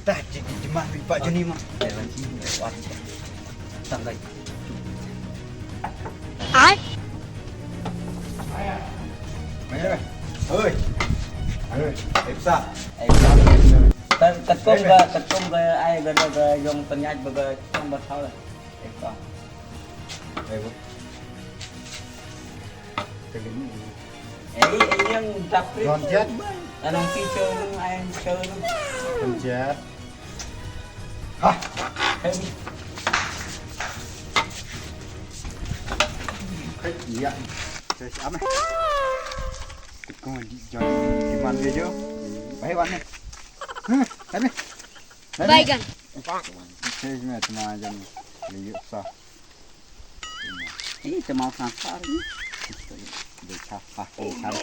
kita jemah Pak Joni mah. Jalan sini lewat. Sampai. Ai. Mana? Oi. Oi, Epsa. Ketum ke ai ke yang penyaj ke trong bật sau rồi. Đây bố. Cái lính Ấy yang tập đi. Con chết. Anh không chơi luôn, ai chơi luôn. con chết. À, Thêm khách gì ạ? Chơi ấm này. Con đi màn về chưa? Phải bắn này. Đánh đi. Bacon. Chơi mẹ mà dân lấy dụng sao? ini mau sampah ini. Để chặt phạt để chặt.